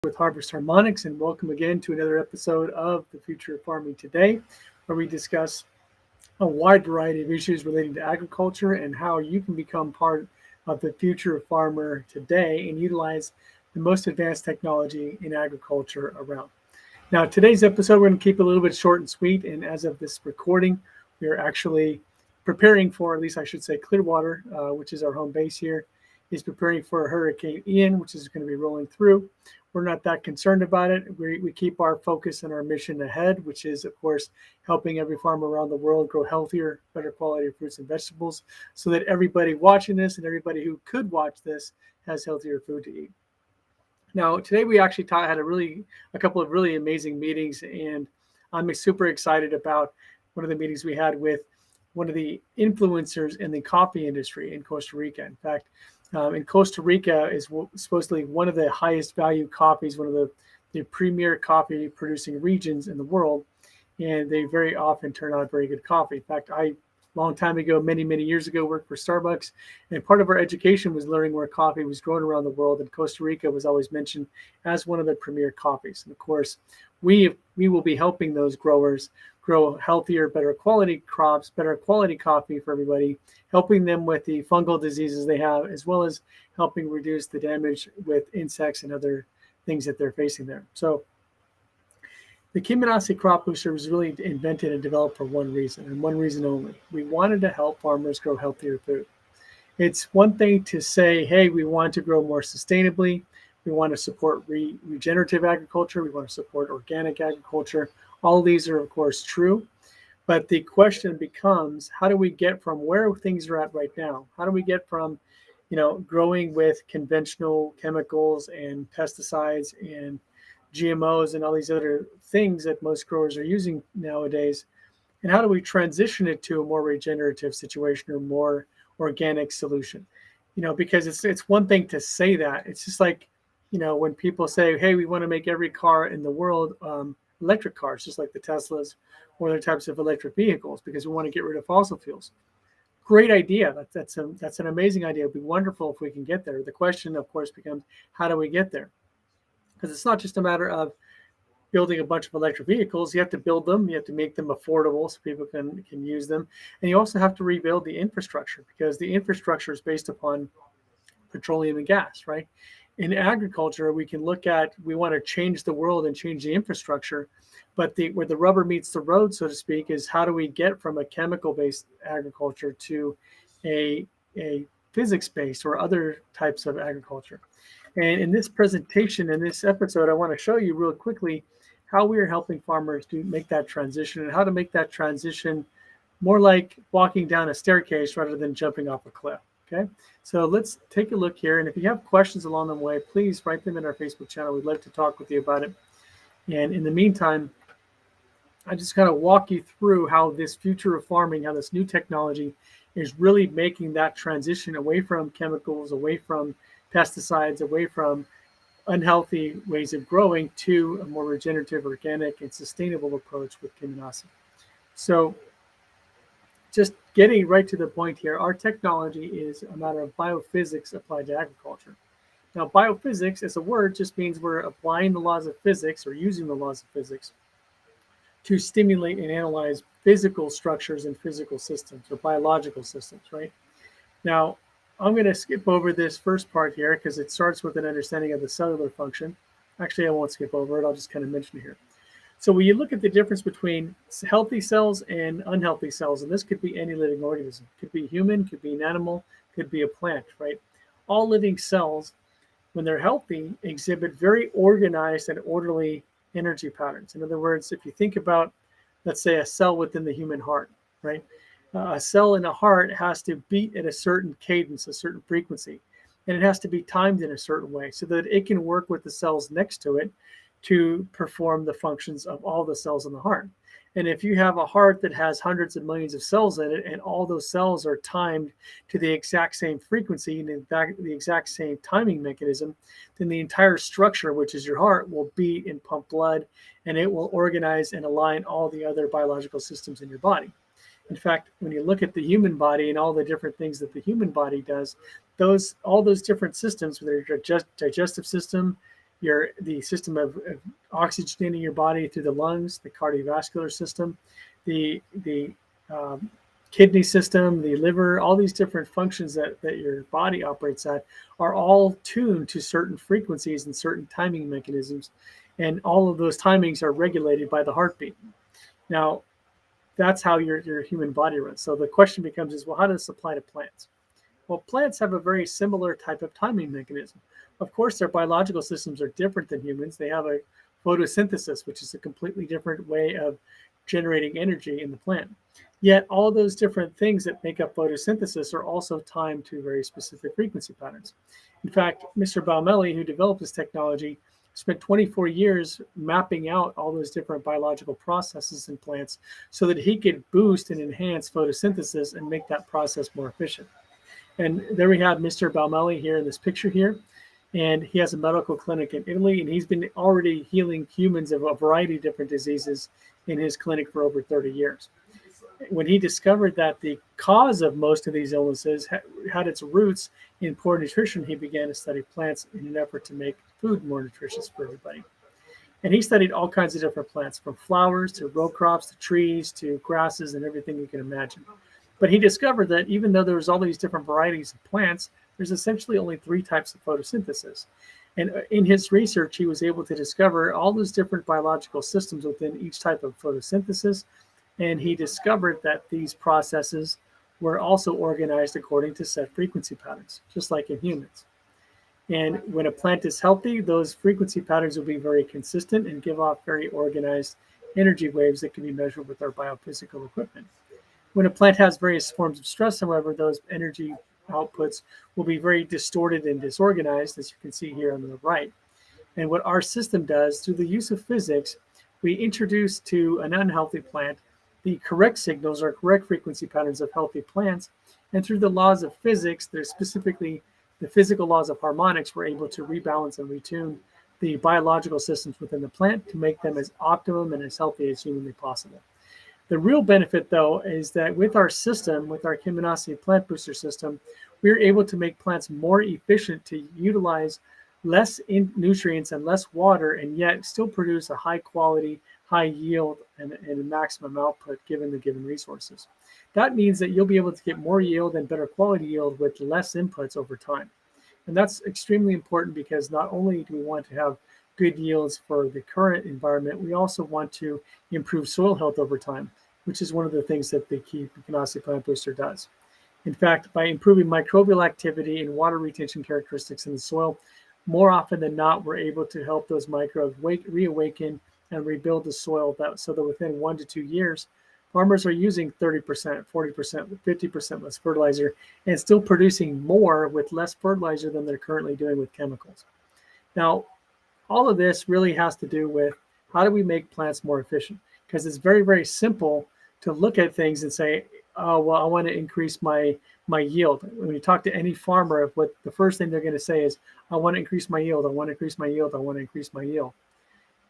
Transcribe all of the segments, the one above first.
with Harvest Harmonics, and welcome again to another episode of The Future of Farming Today, where we discuss a wide variety of issues relating to agriculture and how you can become part of the future of farmer today and utilize the most advanced technology in agriculture around. Now, today's episode, we're going to keep it a little bit short and sweet, and as of this recording, we are actually preparing for, at least I should say, Clearwater, which is our home base here, is preparing for Hurricane Ian, which is going to be rolling through. We're not that concerned about it. We keep our focus and our mission ahead, which is, of course, helping every farmer around the world grow healthier, better quality fruits and vegetables so that everybody watching this and everybody who could watch this has healthier food to eat. Now, today we actually had a couple of really amazing meetings, and I'm super excited about one of the meetings we had with one of the influencers in the coffee industry in Costa Rica. In fact, in Costa Rica is supposedly one of the highest value coffees, one of the premier coffee producing regions in the world, and they very often turn out very good coffee. In fact, long time ago, many years ago, worked for Starbucks, and part of our education was learning where coffee was grown around the world, and Costa Rica was always mentioned as one of the premier coffees. And of course, we will be helping those growers grow healthier, better quality crops, better quality coffee for everybody, helping them with the fungal diseases they have, as well as helping reduce the damage with insects and other things that they're facing there. So the Kyminasi Crop Booster was really invented and developed for one reason, and one reason only. We wanted to help farmers grow healthier food. It's one thing to say, hey, we want to grow more sustainably. We want to support regenerative agriculture. We want to support organic agriculture. All these are, of course, true. But the question becomes, how do we get from where things are at right now? How do we get from, growing with conventional chemicals and pesticides and GMOs and all these other things that most growers are using nowadays? And how do we transition it to a more regenerative situation or more organic solution? Because it's one thing to say that. It's just like, when people say, hey, we want to make every car in the world electric cars, just like the Teslas or other types of electric vehicles, because we want to get rid of fossil fuels. Great idea. That's an amazing idea. It'd be wonderful if we can get there. The question, of course, becomes, how do we get there? Because it's not just a matter of building a bunch of electric vehicles. You have to build them. You have to make them affordable so people can use them. And you also have to rebuild the infrastructure, because the infrastructure is based upon petroleum and gas, right? In agriculture, we want to change the world and change the infrastructure, but where the rubber meets the road, so to speak, is how do we get from a chemical-based agriculture to a physics-based or other types of agriculture. And in this presentation, in this episode, I want to show you real quickly how we are helping farmers to make that transition and how to make that transition more like walking down a staircase rather than jumping off a cliff. Okay, so let's take a look here. And if you have questions along the way, please write them in our Facebook channel. We'd love to talk with you about it. And in the meantime, I just kind of walk you through how this future of farming, how this new technology is really making that transition away from chemicals, away from pesticides, away from unhealthy ways of growing to a more regenerative, organic, and sustainable approach with Kyminasi. So just getting right to the point here, our technology is a matter of biophysics applied to agriculture. Now, biophysics as a word just means we're applying the laws of physics or using the laws of physics to stimulate and analyze physical structures and physical systems or biological systems, right? Now, I'm going to skip over this first part here because it starts with an understanding of the cellular function. Actually, I won't skip over it. I'll just kind of mention it here. So when you look at the difference between healthy cells and unhealthy cells, and this could be any living organism, could be human, could be an animal, could be a plant, right? All living cells, when they're healthy, exhibit very organized and orderly energy patterns. In other words, if you think about, let's say, a cell within the human heart, right? A cell in a heart has to beat at a certain cadence, a certain frequency, and it has to be timed in a certain way so that it can work with the cells next to it to perform the functions of all the cells in the heart. And if you have a heart that has hundreds of millions of cells in it, and all those cells are timed to the exact same frequency and in fact the exact same timing mechanism, then the entire structure, which is your heart, will beat and pump blood, and it will organize and align all the other biological systems in your body. In fact, when you look at the human body and all the different things that the human body does, all those different systems, whether your digestive system, the system of oxygenating your body through the lungs, the cardiovascular system, the kidney system, the liver, all these different functions that your body operates at are all tuned to certain frequencies and certain timing mechanisms. And all of those timings are regulated by the heartbeat. Now, that's how your human body runs. So the question becomes is, well, how does this apply to plants? Well, plants have a very similar type of timing mechanism. Of course, their biological systems are different than humans. They have a photosynthesis, which is a completely different way of generating energy in the plant. Yet all those different things that make up photosynthesis are also timed to very specific frequency patterns. In fact, Mr. Baumelli, who developed this technology, spent 24 years mapping out all those different biological processes in plants so that he could boost and enhance photosynthesis and make that process more efficient. And there we have Mr. Baumelli here in this picture here. And he has a medical clinic in Italy, and he's been already healing humans of a variety of different diseases in his clinic for over 30 years. When he discovered that the cause of most of these illnesses had its roots in poor nutrition, he began to study plants in an effort to make food more nutritious for everybody. And he studied all kinds of different plants, from flowers to row crops to trees to grasses and everything you can imagine. But he discovered that even though there was all these different varieties of plants, there's essentially only 3 types of photosynthesis. And in his research, he was able to discover all those different biological systems within each type of photosynthesis. And he discovered that these processes were also organized according to set frequency patterns, just like in humans. And when a plant is healthy, those frequency patterns will be very consistent and give off very organized energy waves that can be measured with our biophysical equipment. When a plant has various forms of stress, however, those energy outputs will be very distorted and disorganized, as you can see here on the right. And what our system does, through the use of physics, we introduce to an unhealthy plant the correct signals or correct frequency patterns of healthy plants. And through the laws of physics, there's specifically the physical laws of harmonics, we're able to rebalance and retune the biological systems within the plant to make them as optimum and as healthy as humanly possible. The real benefit, though, is that with our system, with our Kyminasi Plant Booster system, we're able to make plants more efficient to utilize less nutrients and less water, and yet still produce a high quality, high yield, and a maximum output given the given resources. That means that you'll be able to get more yield and better quality yield with less inputs over time. And that's extremely important because not only do we want to have good yields for the current environment, we also want to improve soil health over time, which is one of the things that the Kyminasi Plant Booster does. In fact, by improving microbial activity and water retention characteristics in the soil, more often than not, we're able to help those microbes reawaken and rebuild the soil so that within 1 to 2 years, farmers are using 30%, 40%, 50% less fertilizer and still producing more with less fertilizer than they're currently doing with chemicals. Now, all of this really has to do with how do we make plants more efficient? Because it's very, very simple to look at things and say, oh, well, I want to increase my yield. When you talk to any farmer, what the first thing they're going to say is, I want to increase my yield, I want to increase my yield, I want to increase my yield.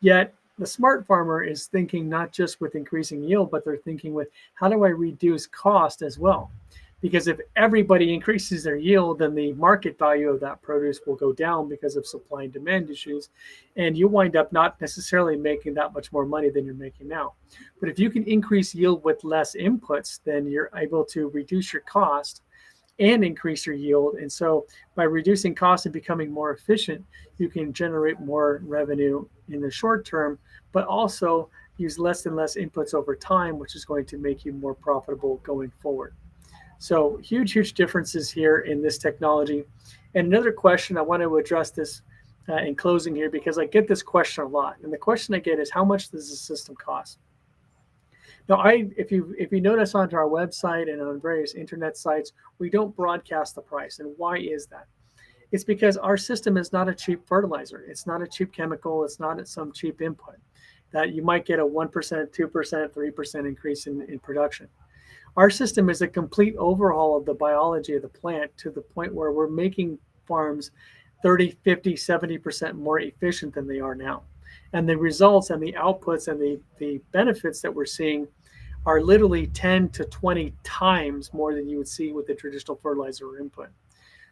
Yet the smart farmer is thinking not just with increasing yield, but they're thinking with how do I reduce cost as well? Because if everybody increases their yield, then the market value of that produce will go down because of supply and demand issues. And you wind up not necessarily making that much more money than you're making now. But if you can increase yield with less inputs, then you're able to reduce your cost and increase your yield. And so by reducing costs and becoming more efficient, you can generate more revenue in the short term, but also use less and less inputs over time, which is going to make you more profitable going forward. So huge differences here in this technology. And another question, I want to address this in closing here, because I get this question a lot. And the question I get is, how much does the system cost? Now, if you notice onto our website and on various internet sites, we don't broadcast the price. And why is that? It's because our system is not a cheap fertilizer. It's not a cheap chemical. It's not some cheap input that you might get a 1%, 2%, 3% increase in production. Our system is a complete overhaul of the biology of the plant to the point where we're making farms 30, 50, 70% more efficient than they are now. And the results and the outputs and the benefits that we're seeing are literally 10 to 20 times more than you would see with the traditional fertilizer or input.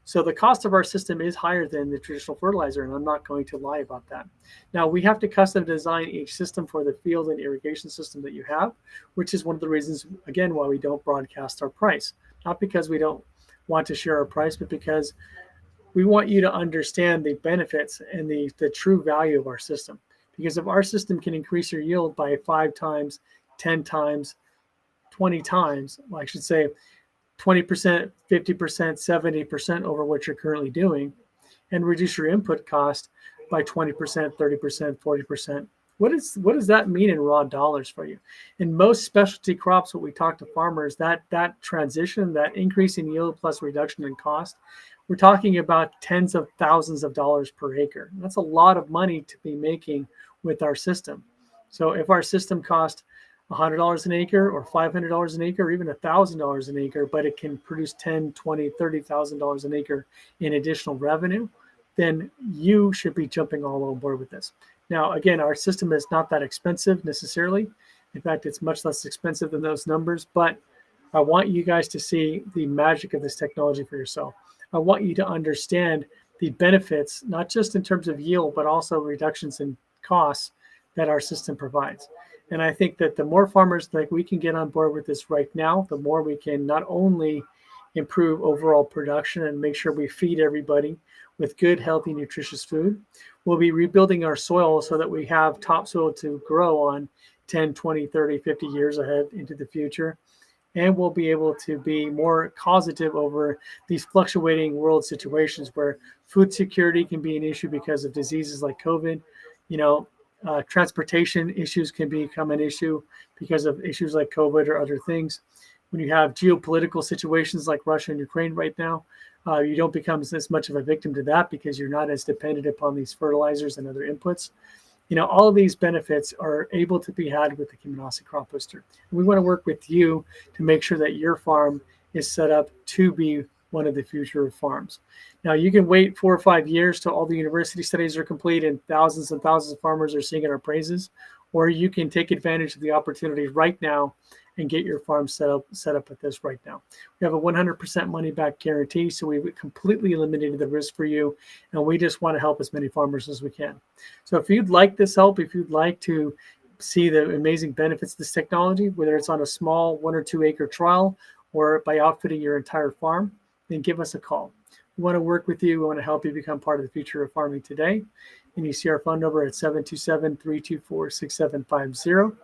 So the cost of our system is higher than the traditional fertilizer, and I'm not going to lie about that. Now, we have to custom design each system for the field and irrigation system that you have, which is one of the reasons, again, why we don't broadcast our price. Not because we don't want to share our price, but because we want you to understand the benefits and the true value of our system. Because if our system can increase your yield by 5 times, 10 times, 20 times, well, I should say 20%, 50%, 70% over what you're currently doing, and reduce your input cost by 20%, 30%, 40%. What does that mean in raw dollars for you? In most specialty crops, what we talk to farmers, that transition, that increase in yield plus reduction in cost, we're talking about tens of thousands of dollars per acre. That's a lot of money to be making with our system. So if our system costs $100 an acre or $500 an acre or even $1,000 an acre, but it can produce $10, $20, $30,000 an acre in additional revenue, then you should be jumping all on board with this. Now, again, our system is not that expensive necessarily. In fact, it's much less expensive than those numbers, but I want you guys to see the magic of this technology for yourself. I want you to understand the benefits, not just in terms of yield, but also reductions in costs that our system provides. And I think that the more farmers that we can get on board with this right now, the more we can not only improve overall production and make sure we feed everybody with good, healthy, nutritious food. We'll be rebuilding our soil so that we have topsoil to grow on 10, 20, 30, 50 years ahead into the future. And we'll be able to be more causative over these fluctuating world situations where food security can be an issue because of diseases like COVID. Transportation issues can become an issue because of issues like COVID or other things. When you have geopolitical situations like Russia and Ukraine right now, you don't become as much of a victim to that because you're not as dependent upon these fertilizers and other inputs. All of these benefits are able to be had with the Kyminasi Crop Booster. And we want to work with you to make sure that your farm is set up to be one of the future farms. Now, you can wait 4 or 5 years till all the university studies are complete and thousands of farmers are singing our praises, or you can take advantage of the opportunity right now and get your farm set up with this right now. We have a 100% money back guarantee, so we've completely eliminated the risk for you, and we just want to help as many farmers as we can. So if you'd like this help, if you'd like to see the amazing benefits of this technology, whether it's on a small 1 or 2 acre trial or by outfitting your entire farm, then give us a call. We want to work with you. We want to help you become part of the future of farming today. And you see our phone number at 727-324-6750.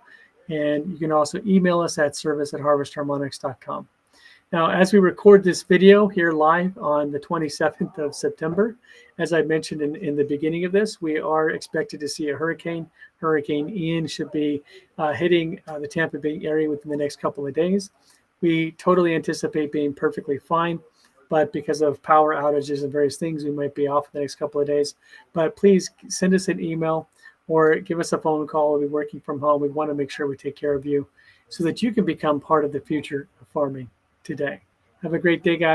And you can also email us at service@harvestharmonics.com. Now, as we record this video here live on the 27th of September, as I mentioned in the beginning of this, we are expected to see a hurricane. Hurricane Ian should be hitting the Tampa Bay area within the next couple of days. We totally anticipate being perfectly fine, but because of power outages and various things, we might be off the next couple of days. But please send us an email or give us a phone call. We'll be working from home. We want to make sure we take care of you so that you can become part of the future of farming today. Have a great day, guys.